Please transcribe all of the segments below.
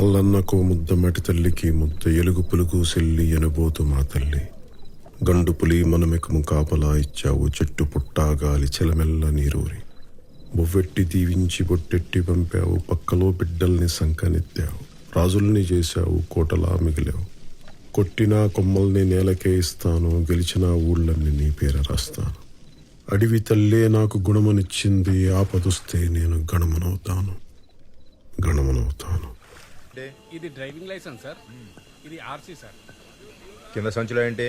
మల్లన్నకో ముద్ద మటి తల్లికి ముద్ద ఎలుగు పులుగు సెల్లి ఎనబోతు మా తల్లి. గండు పులి మనమెకము కాపలా ఇచ్చావు, చెట్టు పుట్టా గాలి చెలమెల్ల నీరూరి. బొవ్వెట్టి దీవించి బొట్టెట్టి పంపావు, పక్కలో బిడ్డల్ని సంకనెత్తావు. రాజుల్ని చేశావు, కోటలా మిగిలావు. కొట్టినా కొమ్మల్ని నేలకే ఇస్తాను, గెలిచిన ఊళ్ళన్ని నీ పేర రాస్తాను. అడివి తల్లే నాకు గుణమనిచ్చింది, ఆపదొస్తే నేను గణమనవుతాను. ఇది డ్రైవింగ్ లైసెన్స్ సార్, ఇది ఆర్సీ సార్. కింద సంచులో ఏంటి?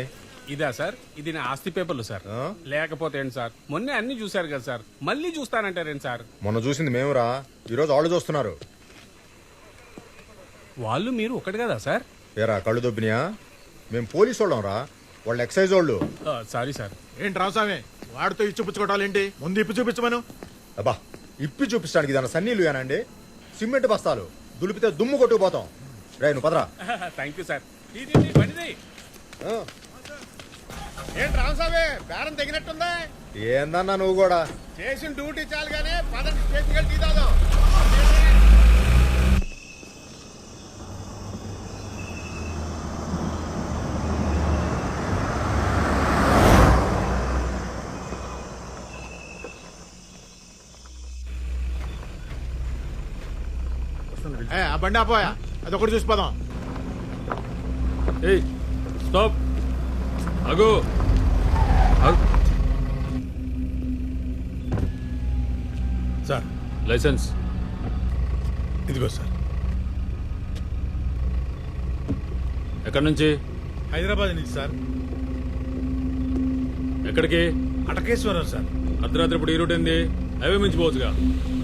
ఇదా సార్, ఇది నా ఆస్తి పేపర్లు సార్. లేకపోతే ఏంటి సార్, మొన్నే అన్ని చూశారు కదా సార్, మళ్ళీ చూస్తానంటారేంటి సార్? మొన్న చూసింది మేమురా, ఈరోజు వాళ్ళు చూస్తున్నారు. వాళ్ళు మీరు ఒకటి కదా సార్? ఏరా కళ్ళు దొబ్బినాయా? మేము పోలీసు వాళ్ళం రా, వాళ్ళు ఎక్సైజ్ వాళ్ళు. Sorry sir. ఏంటి రామస్వామి వాడితో ఇచ్చిపుచ్చుకోవటాలేంటి? ముందు ఇప్పి చూపించమను. అబ్బా, ఇప్పి చూపించడానికి దాని సన్నీళ్ళు ఏనండి, సిమెంట్ బస్తాలు దులిపితే దుమ్ము కొట్టుకుపోతాం. రే నువ్వు పదరా. Thank you sir. ఏంటి రామస్వామి బేరం తగినట్టుందా? ఏందన్నా నువ్వు కూడా చేసిన డ్యూటీ చాలు గానీ పదండి స్టేషన్ వెళ్ళి టీ తాగుదాం. ఆ బండి ఆపోయా, అదొకటి చూసిపోదాం. స్టాప్. అగో సార్ లైసెన్స్ ఇదిగో సార్. ఎక్కడి నుంచి? హైదరాబాద్ నుంచి సార్. ఎక్కడికి? అటకేశ్వరం సార్. అర్ధరాత్రి ఇప్పుడు ఈ రూట్ ఏంది? హైవే మించిపోవచ్చుగా.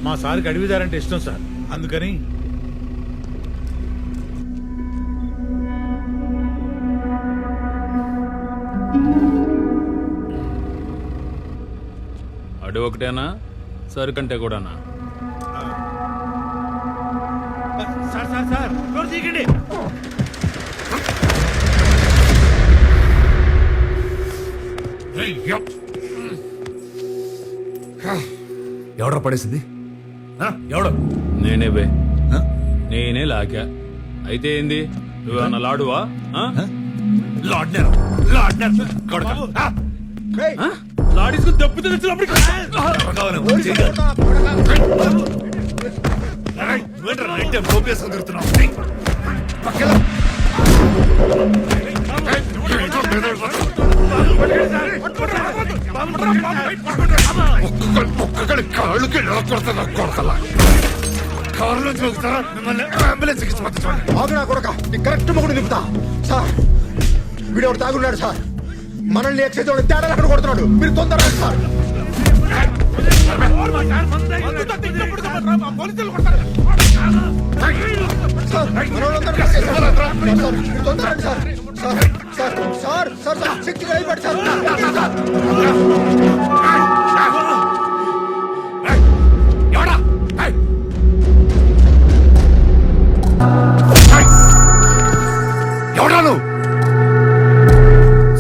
మా సార్కి అడవిదారంటే ఇష్టం సార్, అందుకని. అడవి ఒకటేనా, సరుకంటే కూడానా? సార్ సార్ సార్ డోర్ తీయండి. ఎవడ్రా పడేసింది? ఎవడు? నేనే బే, నేనే లాగా. అయితే ఏంది, నువ్వేమన్నా లాడువా? లాడీసుకుని దెబ్బతో తెచ్చినప్పుడు కరెక్ట్ మొగుడు నింపుతా సార్. వీడు తాగున్నాడు సార్, మనల్ని ఎక్సైజ్ తేడా అక్కడ కొడుతున్నాడు. మీరు తొందరగా సార్.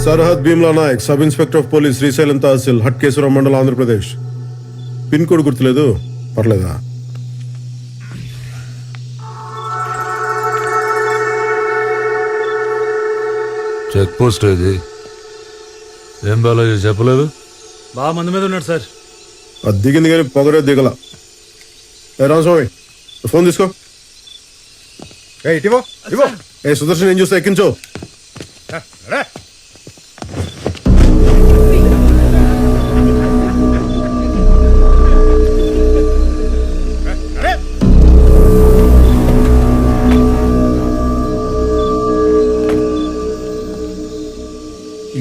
सरहद भीमला नायक, sub inspector of police, Srisailam tehsil, హట్కేశ్వరం మండలం, ఆంధ్రప్రదేశ్. పిన్ కోడ్ గుర్తులేదు, పర్లేదా? చెక్ పోస్ట్ ఇది. ఏం బాలాజీ చెప్పలేదు? బాగా మంది మీద ఉన్నాడు సార్. అది దిగింది కానీ పొగరే దిగల. రామస్వామి ఫోన్ తీసుకో. ఇటివో ఇవో. ఏ సుదర్శన్, ఏం చూస్తా, ఎక్కించో.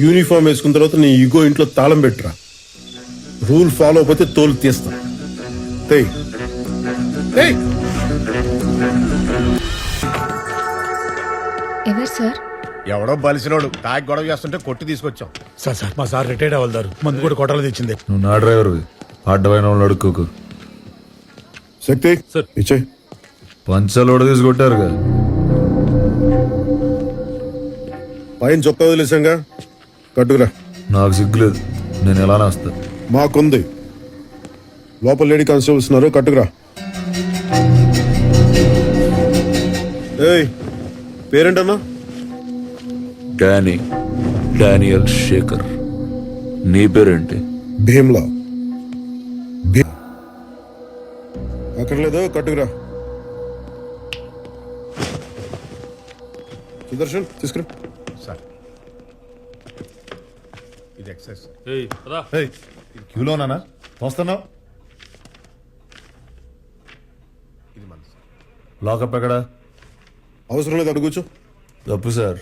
యూనిఫామ్ వేసుకున్న తర్వాత నీ ఈగో ఇంట్లో తాళం పెట్టురా. రూల్ ఫాలో అయిపోతే తోలు తీస్తా. ఎవరు సార్? ఎవడో బలిసినోడు తాగి గొడవ చేస్తుంటే కొట్టి తీసుకొచ్చాం. సార్ సార్ మా సార్ రిటైర్డ్ అవ్వదారు, మందు కూడా కొట్టాలి తెచ్చింది. నువ్వు నా డ్రైవర్, అడ్డమైన వాళ్ళు అడుక్కోకు. శక్తి ఇచ్చే. పంచాలు తీసుకొట్టారుగా. పైన చొక్కా వదిలేసాంగా, కట్టుకురా. నాకు సిగ్గులేదు, నేను ఎలానే వస్తా. మాకుంది. లోపల లేడీ కానిస్టేబుల్స్ ఉన్నారు, కట్టుకురా. ఏయ్ పేరేంటన్నా? డానియల్ శేఖర్. నీ పేరేంటి? భీమ్లా. అక్కర్లేదు, కట్టుకురా. సుదర్శన్ తీసుకురా. సార్ ఇది ఎక్సైజ్ సార్. క్యూలోనా వస్తున్నావు? ఇది మన సార్. లాకప్ ఎక్కడా? అవసరం లేదు, అడుగు కూర్చో. తప్పు సార్.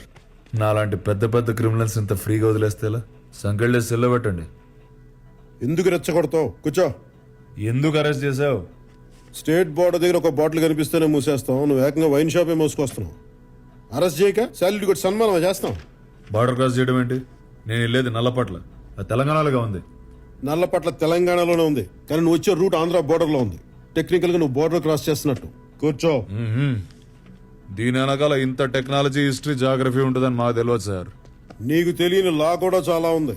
నాలాంటి పెద్ద పెద్ద క్రిమినల్స్ ఇంత ఫ్రీగా వదిలేస్తే ఎలా? సంకెళ్ళే సెల్లో పెట్టండి. ఎందుకు రెచ్చగొడతావు? కూర్చో. ఎందుకు అరెస్ట్ చేసావు? స్టేట్ బోర్డర్ దగ్గర ఒక బాటిల్ కనిపిస్తేనే మూసేస్తాం. నువ్వు ఏకంగా వైన్ షాపే మోసుకొస్తున్నావు. అరెస్ట్ చేయక శాలరీ కొట్టి సన్మానం చేస్తాం. బార్డర్ క్రాస్ చేయడం ఏంటి? నేను వెళ్ళేది నల్లపట్ల, అది తెలంగాణలోగా ఉంది. నల్లపట్ల తెలంగాణలోనే ఉంది, కానీ నువ్వు వచ్చే రూట్ ఆంధ్ర బోర్డర్ లో ఉంది. టెక్నికల్ గా నువ్వు బోర్డర్ క్రాస్ చేస్తున్నట్టు. కూర్చో. దీని వెనకాల ఇంత టెక్నాలజీ, హిస్టరీ, జాగ్రఫీ ఉంటుందని మాకు తెలియదు సార్. నీకు తెలియని లా కూడా చాలా ఉంది.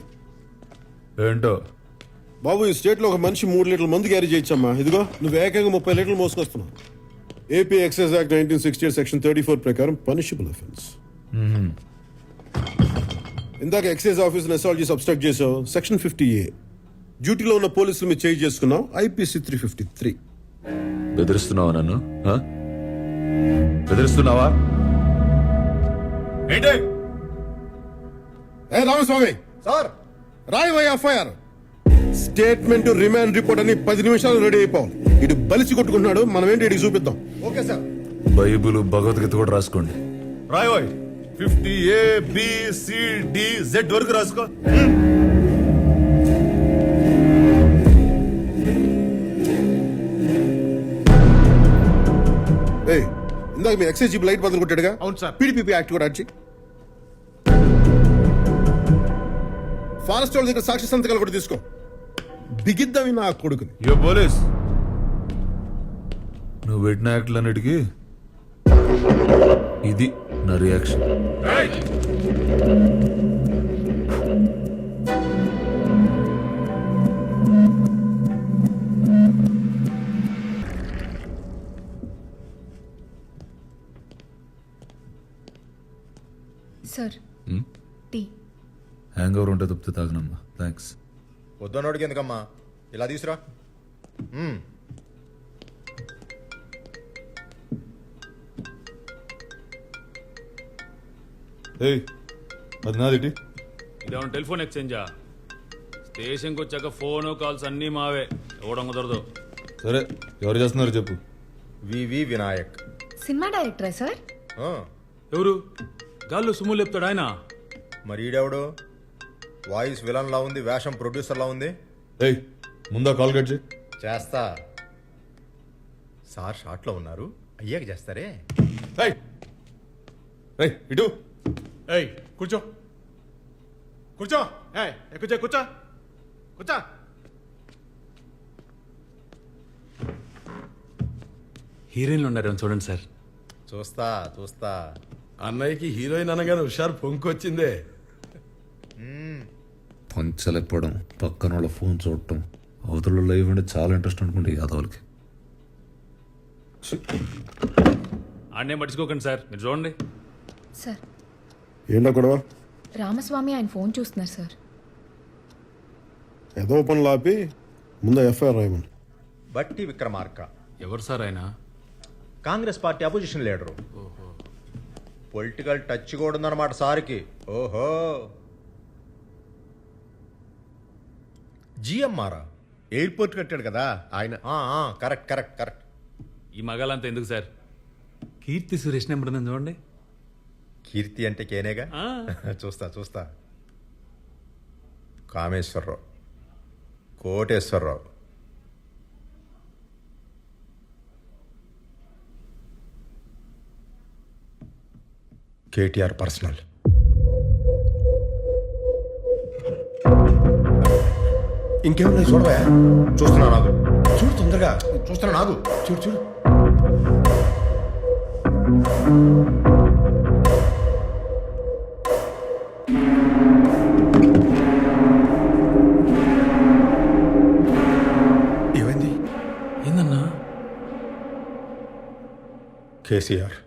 ఏంటో? బాబు, ఈ స్టేట్ లో ఒక మనిషి 3 లీటర్ల మందు క్యారీ చేయొచ్చమ్మా. ఇదిగో నువ్వు ఏకంగా 30 లీటర్లు మోసుకొస్తున్నావు. ఏపీ ఎక్సైజ్ యాక్ట్ 1968 సెక్షన్ 34 ప్రకారం పనిషబుల్ అఫెన్స్. ఇందాక ఎక్సైజ్ ఆఫీస్ అసాల్ట్ చేసి అబ్స్ట్రాక్ట్ చేసావు, సెక్షన్ 50A. డ్యూటీలో ఉన్న పోలీసులు మీరు చేంజ్ చేసుకున్నావు, IPC 353. బెదిరిస్తున్నావా నన్ను? బెదిరిస్తున్నావా? ఏంటి? ఏ రామస్వామి సార్ రాయ్ ఎఫ్ఐఆర్, స్టేట్మెంట్, రిమాండ్ రిపోర్ట్ అని 10 నిమిషాలు రెడీ అయిపోవాలి. ఇటు బలిసి కొట్టుకుంటున్నాడు, మనం ఏంటి ఇటు చూపిద్దాం. Okay sir. బైబుల్, భగవద్గీత కూడా రాసుకోండి. Roy 50A B C D Z వరకు రాసుకో. ఏయ్, ఇందాక మీ ఎక్సైజ్ జీప్ లైట్ బదులు కొట్టాడుగా? అవును సార్. PDPP యాక్ట్ కూడా అడిచి ఫారెస్ట్ వాళ్ళ దగ్గర సాక్షి సంతకాలు కూడా తీసుకో. బిగిద్దామి నా కొడుకుని. యో పోలీస్, నువ్వు పెట్టిన యాక్ట్లన్నిటికీ ఇది నా reaction. Sir tea. Hangover ఉంటే తప్పితే తాగనమ్మా. థ్యాంక్స్. వద్దన్నోడికి ఎందుకమ్మా, ఇలా తీసురా. ఏయ్, అది నాదిటి. ఇదేమన్నా టెలిఫోన్ ఎక్స్చేంజా? స్టేషన్కి వచ్చాక ఫోన్ కాల్స్ అన్నీ మావే, ఇవ్వడం కుదరదు. సరే, ఎవరు చేస్తున్నారు చెప్పు. వివి వినాయక్. సినిమా డైరెక్టరా సార్? ఆ, ఎవరు? గాల్లో సుమ్ము లేపుతాడు ఆయన. మరి ఈడెవడు? వాయిస్ విలన్ లా ఉంది, వేషం ప్రొడ్యూసర్ లా ఉంది. ఏయ్, ముందా కాల్ కట్ చేయి. చేస్తా సార్. షార్ట్ లో ఉన్నారు, అయ్యాక చేస్తారే. ఏయ్, ఏయ్, ఇటు. ఏయ్ కూర్చో కూర్చో. ఏయ్ కూర్చో కూర్చో కూర్చో. హీరోయిన్లు ఉన్నారు చూడండి సార్. చూస్తా చూస్తా. అన్నయ్యకి హీరోయిన్ అనగానే హుషారు పొంకొచ్చిందే. పంచలేకపోవడం, పక్కన వాళ్ళ ఫోన్ చూడటం, అవతల లైవ్ అంటే చాలా ఇంట్రెస్ట్ అనుకుంటే యాదవులకి. ఆడనే పట్టించుకోకండి సార్, మీరు చూడండి. సార్, ఏంటో గొడవ? రామస్వామి ఆయన ఫోన్ చూస్తున్నారు సార్. ఏదో పనులు ఆపి ముందు ఎఫ్ఐఆర్ రాయమని. బట్టి విక్రమార్క ఎవరు సార్ ఆయన? Congress party opposition leader. Political touch కూడా ఉందన్నమాట సార్కి. ఓహో, జిఎంఆరా ఎయిర్పోర్ట్ కట్టాడు కదా ఆయన. Correct correct correct. ఈ మగాలంతా ఎందుకు సార్? కీర్తి సురేష్ నెంబర్ ఉందని చూడండి. కీర్తి అంటే కేనేగా. చూస్తా చూస్తా. కామేశ్వరరావు, కోటేశ్వరరావు, కేటీఆర్ పర్సనల్. ఇంకేమున్నాయి చూడవా? చూస్తున్నా నాగు. చూడు తొందరగా, చూస్తున్నా నాగు. చూడు చూడు. ఏమైంది? ఏందన్నా? కేసీఆర్